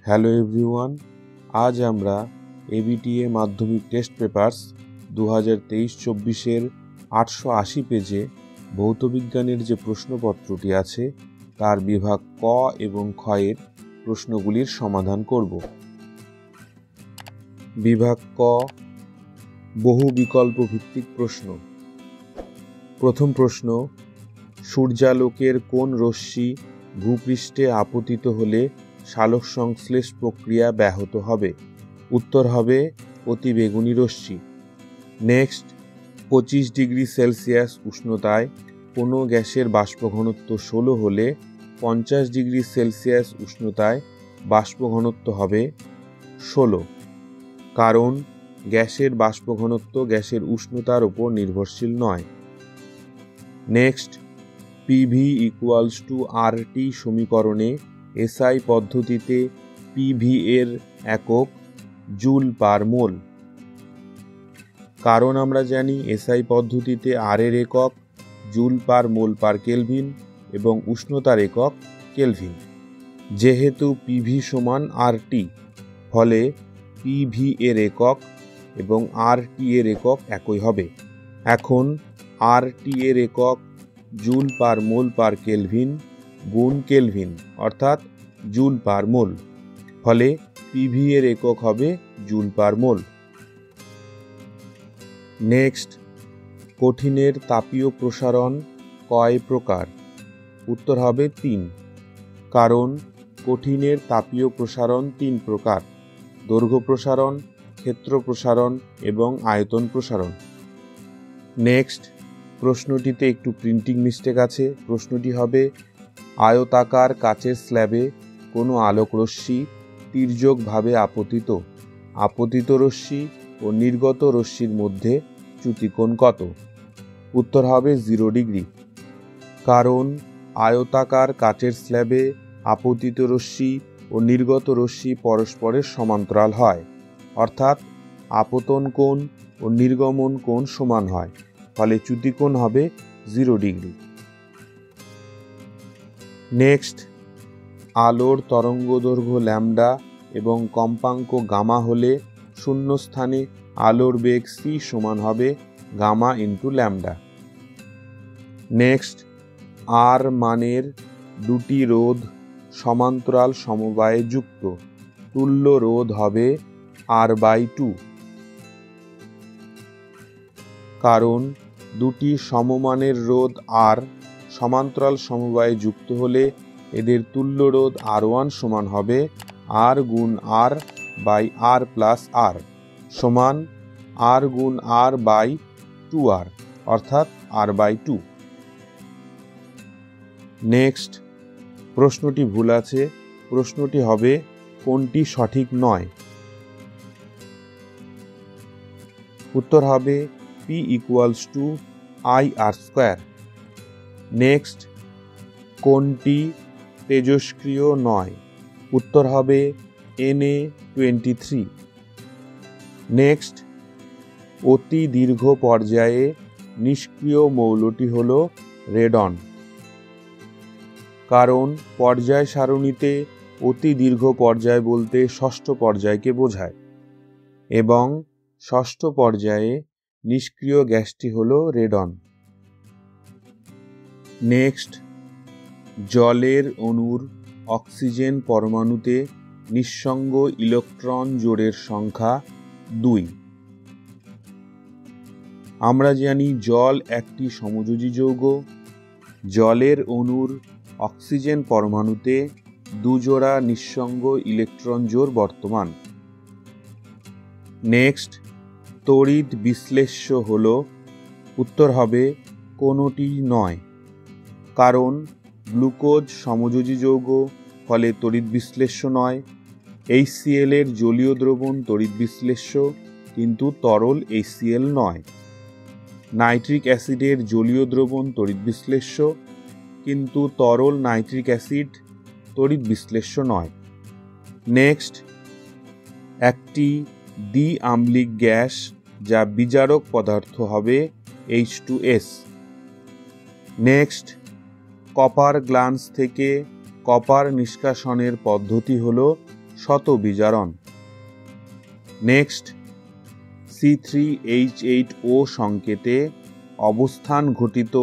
Hello everyone, আজ আমরা ABTA মাধ্যমিক টেস্ট পেপারস 2023-24 880 পেজে ভৌতবিজ্ঞানের যে প্রশ্নপত্রটি আছে তার বিভাগ ক এবং খ এর প্রশ্নগুলির সমাধান করব। বিভাগ ক, বহু বিকল্প ভিত্তিক প্রশ্ন। প্রথম প্রশ্ন, সূর্যালোকের কোন রশ্মি ভূপৃষ্ঠে আপতিত হলে সালোক সংশ্লেষ প্রক্রিয়া ব্যাহত হবে? উত্তর হবে অতিবেগুনি রশ্মি। নেক্সট, 25 ডিগ্রি সেলসিয়াস উষ্ণতায় কোনো গ্যাসের বাষ্পঘনত্ব 16 হলে 50 ডিগ্রি সেলসিয়াস উষ্ণতায় বাষ্পঘনত্ব হবে 16, কারণ গ্যাসের বাষ্পঘনত্ব গ্যাসের উষ্ণতার উপর নির্ভরশীল নয়। Next, PV equals to RT সমীকরণে এসআই পদ্ধতিতে পিভি এর একক জুল পার মোল, কারণ আমরা জানি এসআই পদ্ধতিতে আর এর একক জুল পার মোল পার কেলভিন এবং উষ্ণতার একক কেলভিন। যেহেতু পিভি সমান আরটি, ফলে পিভি এর একক এবং আরটি এর একক একই হবে। এখন আরটি এর একক জুল পার মোল পার কেলভিন গুণ কেলভিন অর্থাৎ জুল পার মোল, ফলে পিভি এর একক হবে জুল পার মোল। নেক্সট, কঠিনের তাপীয় প্রসারণ কয় প্রকার? উত্তর হবে 3, কারণ কঠিনের তাপীয় প্রসারণ 3 প্রকার: দৈর্ঘ্য প্রসারণ, ক্ষেত্র প্রসারণ এবং আয়তন প্রসারণ। নেক্সট, প্রশ্নটিতে একটু প্রিন্টিং মিস্টেক আছে। প্রশ্নটি হবে, আয়তাকার কাচের স্ল্যাবে কোনো আলোক রশ্মি তির্যকভাবে আপতিত, আপতিত রশ্মি ও নির্গত রশ্মির মধ্যে চ্যুতিকোণ কত? উত্তর হবে 0 ডিগ্রি, কারণ আয়তাকার কাচের স্ল্যাবে আপতিত রশ্মি ও নির্গত রশ্মি পরস্পরের সমান্তরাল হয়, অর্থাৎ আপতন কোণ ও নির্গমন কোণ সমান হয়, ফলে চ্যুতিকোণ হবে 0 ডিগ্রি। নেক্সট, আলোর তরঙ্গদৈর্ঘ্য ল্যামডা এবং কম্পাঙ্ক গামা হলে শূন্যস্থানে আলোর বেগ সি সমান হবে গামা ইন্টু ল্যামডা। নেক্সট, আর মানের দুটি রোধ সমান্তরাল সমবায়ে যুক্ত, তুল্য রোধ হবে R/2, কারণ দুটি সমমানের রোধ আর সমান্তরাল সমবায়ে যুক্ত হলে এদের তুল্য রোধ R1 সমান হবে R গুণ R by R plus R সমান R গুণ R বাই 2R অর্থাৎ R/2। নেক্সট, প্রশ্নটি ভুল আছে। প্রশ্নটি হবে, কোনটি সঠিক নয়? উত্তর হবে P equals to IR²। Next, কোনটি তেজস্ক্রিয় নয়? উত্তর হবে Na23। নেক্সট, অতি দীর্ঘ পর্যায়ে নিষ্ক্রিয় মৌলটি হল রেডন, কারণ পর্যায় সারণীতে অতি দীর্ঘ পর্যায় বলতে ষষ্ঠ পর্যায়কে বোঝায় এবং ষষ্ঠ পর্যায়ে নিষ্ক্রিয় গ্যাসটি হল রেডন। নেক্সট, জলের অণুর অক্সিজেন পরমাণুতে নিঃসঙ্গ ইলেকট্রন জোড়ের সংখ্যা 2। আমরা জানি জল একটি সমযোজী যৌগ। জলের অণুর অক্সিজেন পরমাণুতে 2 জোড়া নিঃসঙ্গ ইলেকট্রন জোড় বর্তমান। নেক্সট, তড়িৎ বিশ্লেষ্য হল? উত্তর হবে কোনোটি নয়, কারণ গ্লুকোজ সমযোজী যৌগ, ফলে তড়িৎ বিশ্লেষ্য নয়। HCl এর জলীয় দ্রবণ তড়িৎ বিশ্লেষ্য, কিন্তু তরল HCl নয়। নাইট্রিক অ্যাসিডের জলীয় দ্রবণ তড়িৎ বিশ্লেষ্য, কিন্তু তরল নাইট্রিক অ্যাসিড তড়িৎ বিশ্লেষ্য নয়। নেক্সট, একটি দ্বি-আম্লিক গ্যাস যা বিজারক পদার্থ হবে H2S। নেক্সট, কপার গ্লান্স থেকে কপার নিষ্কাশনের পদ্ধতি হল শতবিজারণ। নেক্সট, C3H8O সংকেতে অবস্থান ঘটিত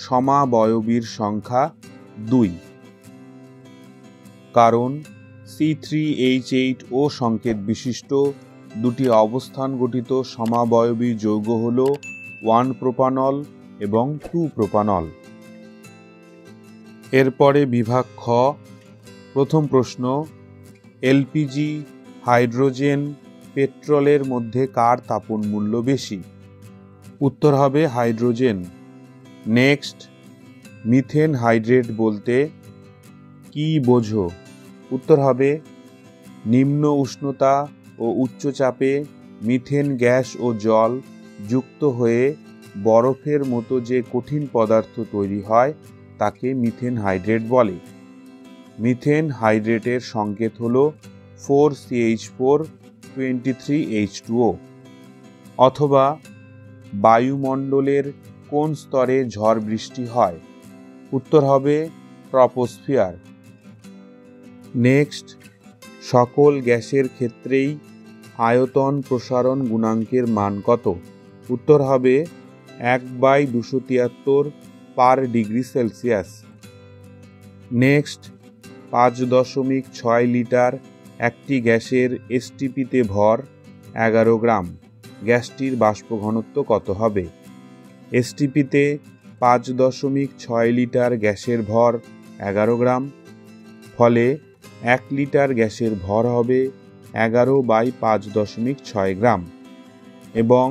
সমাবয়বীর সংখ্যা 2। কারণ C3H8O সংকেত বিশিষ্ট দুটি অবস্থান গঠিত সমাবয়বী যৌগ হল 1-প্রোপানল এবং 2-প্রোপানল। এরপরে বিভাগ খ। প্রথম প্রশ্ন, এলপিজি, হাইড্রোজেন, পেট্রোলের মধ্যে কার তাপন মূল্য বেশি? উত্তর হবে হাইড্রোজেন। নেক্সট, মিথেন হাইড্রেট বলতে কি বোঝো? উত্তর হবে নিম্ন উষ্ণতা ও উচ্চ চাপে মিথেন গ্যাস ও জল যুক্ত হয়ে বরফের মতো যে কঠিন পদার্থ তৈরি হয় তাকে মিথেন হাইড্রেট বলে। মিথেন হাইড্রেটের সংকেত হল 4CH4 23H2O। অথবা বায়ুমণ্ডলের কোন স্তরে ঝড় বৃষ্টি হয়? উত্তর হবে ট্রপোস্ফিয়ার। নেক্সট, সকল গ্যাসের ক্ষেত্রেই আয়তন প্রসারণ গুণাঙ্কের মান কত? উত্তর হবে 1/273 পার ডিগ্রি সেলসিয়াস। নেক্সট, 5.6 লিটার একটি গ্যাসের এসটিপিতে ভর 11 গ্রাম। গ্যাসটির বাষ্প ঘনত্ব কত হবে? এসটিপিতে 5.6 লিটার গ্যাসের ভর 11 গ্রাম, ফলে 1 লিটার গ্যাসের ভর হবে 11/5.6 গ্রাম এবং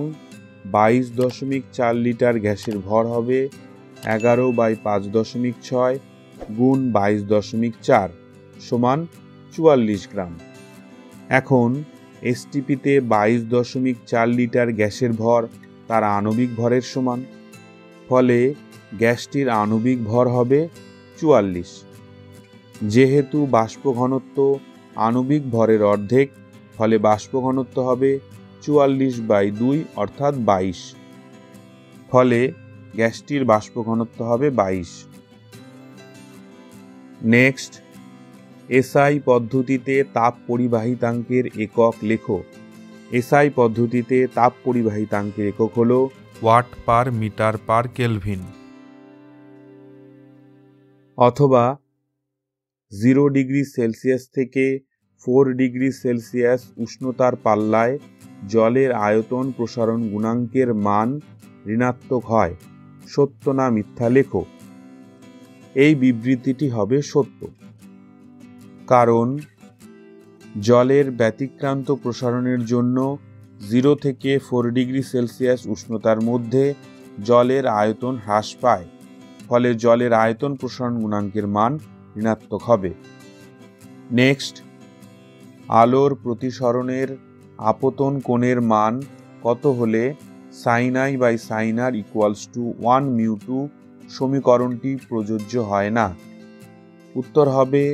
22.4 লিটার গ্যাসের ভর হবে 11/5.6 গুণ 22.4 সমান 44 গ্রাম। এখন এসটিপিতে 22.4 লিটার গ্যাসের ভর তার আণবিক ভরের সমান, ফলে গ্যাসটির আণবিক ভর হবে 44। যেহেতু বাষ্প ঘনত্ব আণবিক ভরের অর্ধেক, ফলে বাষ্প ঘনত্ব হবে 44/2 অর্থাৎ 22। ফলে গ্যাসটির বাষ্প ঘনত্ব হবে 22। নেক্সট, এসআই পদ্ধতিতে তাপ পরিবাহিতাঙ্কের একক লেখো। এসআই পদ্ধতিতে তাপ পরিবাহিতাঙ্কের একক হল watt per metre per kelvin. অথবা 0 ডিগ্রি সেলসিয়াস থেকে 4 ডিগ্রি সেলসিয়াস উষ্ণতার পাল্লায় জলের আয়তন প্রসারণ গুণাঙ্কের মান ঋণাত্মক হয়, সত্য না মিথ্যা লেখো। এই বিবৃতিটি হবে সত্য, কারণ জলের ব্যতিক্রান্ত প্রসারণের জন্য 0 থেকে 4 ডিগ্রি সেলসিয়াস উষ্ণতার মধ্যে জলের আয়তন হ্রাস পায়, ফলে জলের আয়তন প্রসারণ গুণাঙ্কের মান ঋণাত্মক হবে। নেক্সট, আলোর প্রতিসরণের আপতন কোণের মান কত হলে sin I/sin r = 1μ2 সমীকরণটি প্রযোজ্য হয় না? উত্তর হবে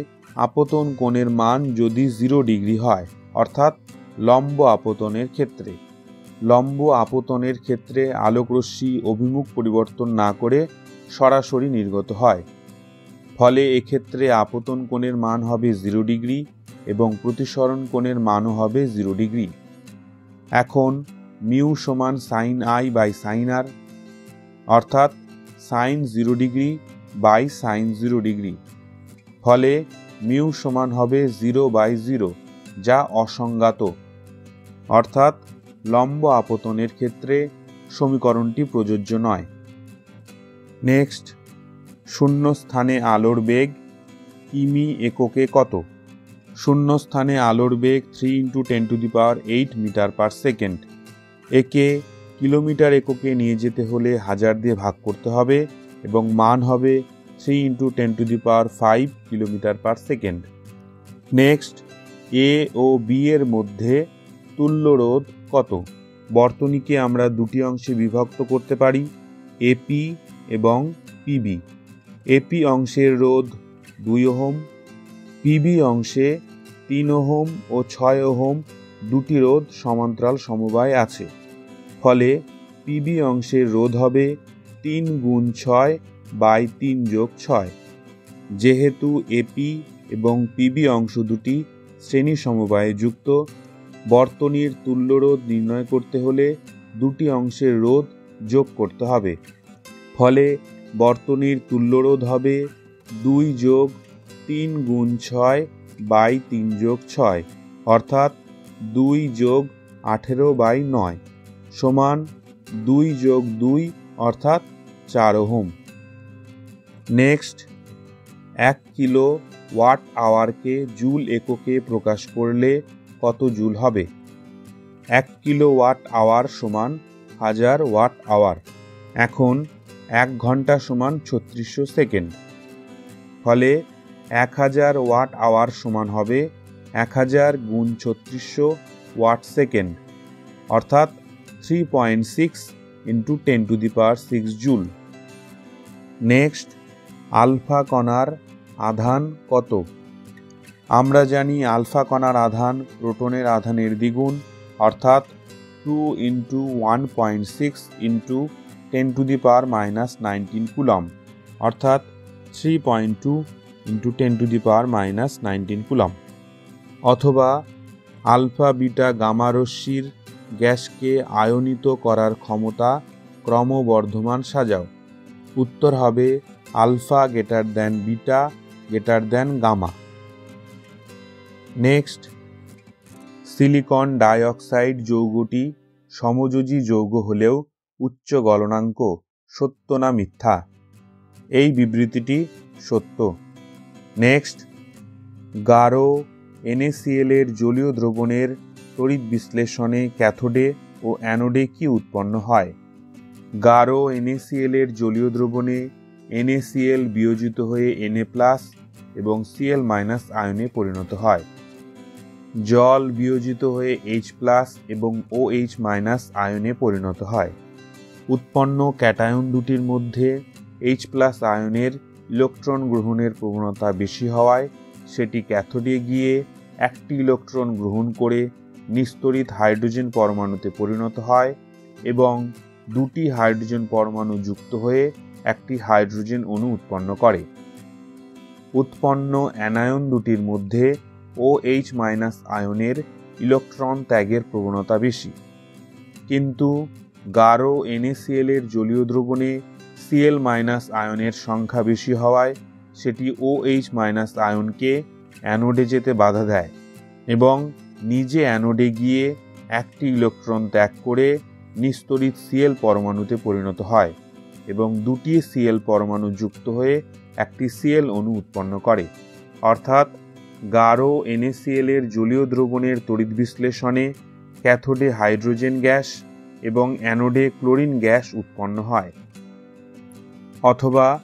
আপতন কোণের মান যদি 0 ডিগ্রি হয়, অর্থাৎ লম্ব আপতনের ক্ষেত্রে। লম্ব আপতনের ক্ষেত্রে আলোকরশ্মি অভিমুখ পরিবর্তন না করে সরাসরি নির্গত হয়, ফলে এক্ষেত্রে আপতন কোণের মান হবে 0 ডিগ্রি এবং প্রতিসরণ কোণের মানও হবে 0 ডিগ্রি। এখন মিউ সমান sin I/sin r, অর্থাৎ sin 0 degree by sin 0 degree, ফলে মিউ সমান হবে 0/0, যা অসংজ্ঞাত, অর্থাৎ লম্ব আপতনের ক্ষেত্রে সমীকরণটি প্রযোজ্য নয়। নেক্সট, শূন্য স্থানে আলোর বেগ কিমি এককে কত? শূন্য স্থানে আলোর বেগ 3 × 10⁸ মিটার পার সেকেন্ড। একে কিলোমিটার এককে নিয়ে যেতে হলে 1000 দিয়ে ভাগ করতে হবে এবং মান হবে 3 × 10⁵ কিলোমিটার পার সেকেন্ড। নেক্সট, এ ও বি এর মধ্যে তুল্য রোধ কত? বর্তনীকে আমরা দুটি অংশে বিভক্ত করতে পারি, এপি এবং পিবি। এপি অংশের রোধ 2 ওহম, পিবি অংশে 3 ওহম ও 6 ওহম দুটি রোধ সমান্তরাল সমবায় আছে, ফলে পিবি অংশের রোধ হবে 3 × 6/3 + 6। যেহেতু এপি এবং পিবি অংশ দুটি শ্রেণী সমবায়ে যুক্ত। বর্তনীর তুল্য রোধ নির্ণয় করতে হলে দুটি অংশের রোধ যোগ করতে হবে। ফলে বর্তনীর তুল্য রোধ হবে 2 যোগ 3 গুণ 6 বাই 3 যোগ 6, অর্থাৎ 2 যোগ 18 বাই 9 সমান 2 যোগ 2 অর্থাৎ 4 ওহম। নেক্সট, 1 কিলো ওয়াট আওয়ারকে জুল এককে প্রকাশ করলে কত জুল হবে? 1 কিলো ওয়াট আওয়ার সমান 1000 ওয়াট আওয়ার। এখন 1 ঘন্টা সমান 3600 সেকেন্ড। ফলে 1000 ওয়াট আওয়ার সমান হবে 1000 গুণ 3600 ওয়াট সেকেন্ড, অর্থাৎ 3.6 ইন্টু 10⁶ জুল। নেক্সট, আলফা কণার আধান কত? আমরা জানি আলফা কণার আধান প্রোটনের আধানের দ্বিগুণ, অর্থাৎ 2 ইন্টু 1.6 ইন্টু 10⁻⁻19 কুলম্ব, অর্থাৎ 3.2 ইন্টু 10⁻⁻19 কুলম্ব। অথবা আলফা বিটা গামা রশ্মির গ্যাসকে আয়নিত করার ক্ষমতা ক্রমবর্ধমান সাজাও। উত্তর হবে alpha greater than beta greater than gamma. Next, silicon dioxide যৌগটি সমযোজী যৌগ হলেও উচ্চ গলনাঙ্ক, সত্য না মিথ্যা? এই বিবৃতিটি সত্য। নেক্সট, গাঢ় NaCl এর জলীয় দ্রবণের তড়িৎ বিশ্লেষণে ক্যাথোডে ও অ্যানোডে কি উৎপন্ন হয়? গাঢ় NaCl এর জলীয় দ্রবণে NaCl বিয়োজিত হয়ে Na+ এবং Cl- আয়নে পরিণত হয়। জল বিয়োজিত হয়ে H+ এবং OH- আয়নে পরিণত হয়। উৎপন্ন ক্যাটায়ন দুটির মধ্যে H+ আয়নের ইলেকট্রন গ্রহণের প্রবণতা বেশি হওয়ায় সেটি ক্যাথোডে গিয়ে একটি ইলেকট্রন গ্রহণ করে নিস্তড়িত হাইড্রোজেন পরমাণুতে পরিণত হয় এবং দুটি হাইড্রোজেন পরমাণু যুক্ত হয়ে একটি হাইড্রোজেন অণু উৎপন্ন করে। উৎপন্ন অ্যানায়ন দুটির মধ্যে OH- আয়নের ইলেকট্রন ত্যাগের প্রবণতা বেশি, কিন্তু গাঢ় NaCl এর জলীয় দ্রবণে Cl- আয়নের সংখ্যা বেশি হওয়ায় সেটি OH- আয়নকে অ্যানোডে যেতে বাধা দেয় এবং নিজে অ্যানোডে গিয়ে একটি ইলেকট্রন ত্যাগ করে নিস্তড়িত Cl পরমাণুতে পরিণত হয় এবং দুটি Cl পরমাণু যুক্ত হয়ে একটি Cl অণু উৎপন্ন করে। অর্থাৎ গাঢ় NaCl এর জলীয় দ্রবণের তড়িৎ বিশ্লেষণে ক্যাথোডে হাইড্রোজেন গ্যাস এবং অ্যানোডে ক্লোরিন গ্যাস উৎপন্ন হয়। অথবা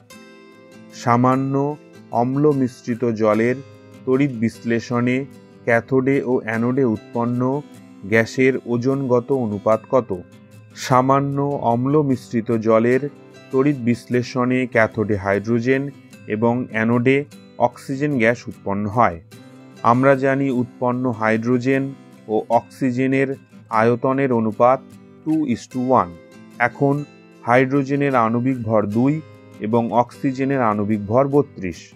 সামান্য অম্ল মিশ্রিত জলের তড়িৎ বিশ্লেষণে ক্যাথোডে ও অ্যানোডে উৎপন্ন গ্যাসের ওজনগত অনুপাত কত? সামান্য অম্ল মিশ্রিত জলের তড়িৎ বিশ্লেষণে ক্যাথোডে হাইড্রোজেন এবং অ্যানোডে অক্সিজেন গ্যাস উৎপন্ন হয়। আমরা জানি উৎপন্ন হাইড্রোজেন ও অক্সিজেনের আয়তনের অনুপাত 2:1। এখন হাইড্রোজেনের আণবিক ভর 2 এবং অক্সিজেনের আণবিক ভর 32।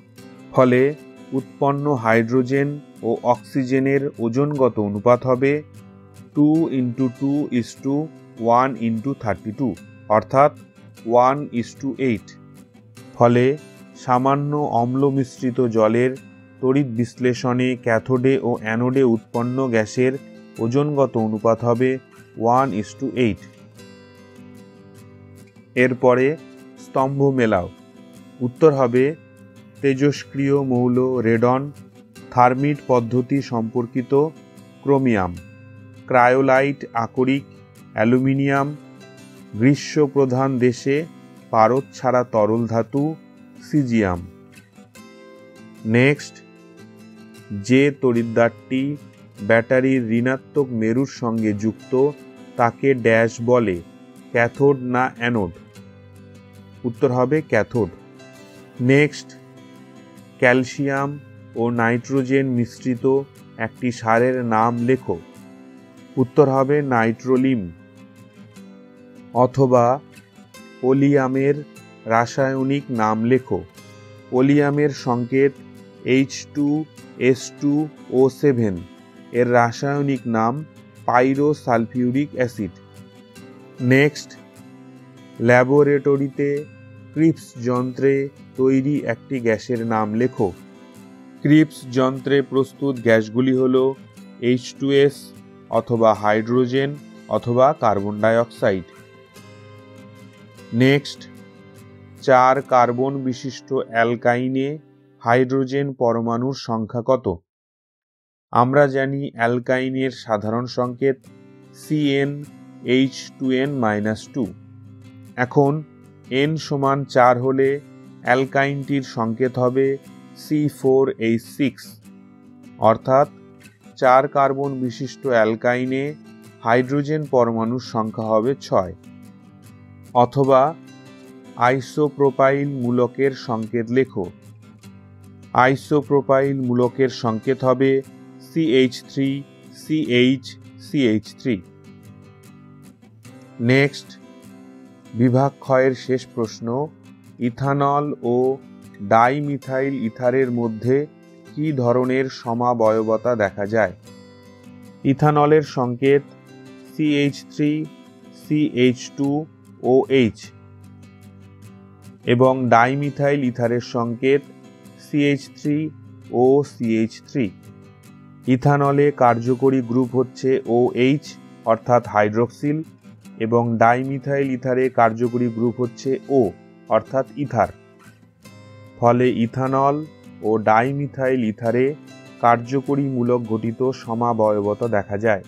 ফলে উৎপন্ন হাইড্রোজেন ও অক্সিজেনের ওজনগত অনুপাত হবে 2:2:1:32, অর্থাৎ 1:8। ফলে সামান্য অম্ল মিশ্রিত জলের তড়িৎ বিশ্লেষণে ক্যাথোডে ও অ্যানোডে উৎপন্ন গ্যাসের ওজনগত অনুপাত হবে 1:8। এরপরে স্তম্ভ মেলাও। উত্তর হবে তেজস্ক্রিয় মৌল রেডন, থার্মিট পদ্ধতি সম্পর্কিত ক্রোমিয়াম, ক্রায়োলাইট আকরিক অ্যালুমিনিয়াম, গ্রীষ্মপ্রধান দেশে পারদ ছাড়া তরল ধাতু সিজিয়াম। নেক্সট, যে তড়িৎদ্বারটি ব্যাটারির ঋণাত্মক মেরুর সঙ্গে যুক্ত তাকে ড্যাশ বলে, ক্যাথোড না অ্যানোড? উত্তর হবে ক্যাথোড। নেক্সট, ক্যালসিয়াম ও নাইট্রোজেন মিশ্রিত একটি সারের নাম লেখো। উত্তর হবে নাইট্রোলিম। অথবা ওলিয়ামের রাসায়নিক নাম লেখো। ওলিয়ামের সংকেত H2O7 এর রাসায়নিক নাম পাইরোসালফিউরিক অ্যাসিড। নেক্সট, ল্যাবরেটরিতে ক্রিপস যন্ত্রে তৈরি একটি গ্যাসের নাম লেখো। ক্রিপস যন্ত্রে প্রস্তুত গ্যাসগুলি হল H2S অথবা হাইড্রোজেন অথবা কার্বন ডাইঅক্সাইড। নেক্সট, 4 কার্বন বিশিষ্ট অ্যালকাইনে হাইড্রোজেন পরমাণুর সংখ্যা কত? আমরা জানি অ্যালকাইনের সাধারণ সংকেত CnH2n-2। এখন n সমান 4 হলে অ্যালকাইনটির সংকেত হবে C4H6, অর্থাৎ 4 কার্বন বিশিষ্ট অ্যালকাইনে হাইড্রোজেন পরমাণুর সংখ্যা হবে 6। অথবা আইসোপ্রোপাইল মূলকের সংকেত লেখো। আইসোপ্রোপাইল মূলকের সংকেত হবে CH3CH3। নেক্সট, বিভাগ ক্ষয়ের শেষ প্রশ্ন, ইথানল ও ডাইমিথাইল ইথারের মধ্যে কি ধরনের সমাবয়বতা দেখা যায়? ইথানলের সংকেত CH3CH2OH এবং ডাইমিথাইল ইথারের সংকেত CH3OCH3। ইথানলে কার্যকরী গ্রুপ হচ্ছে OH অর্থাৎ হাইড্রক্সিল, এবং ডাইমিথাইল ইথারে কার্যকরী গ্রুপ হচ্ছে O অর্থাৎ ইথার। ফলে ইথানল ও ডাইমিথাইল ইথারে কার্যকরী মূলক গঠিত সমাবয়বতা দেখা যায়।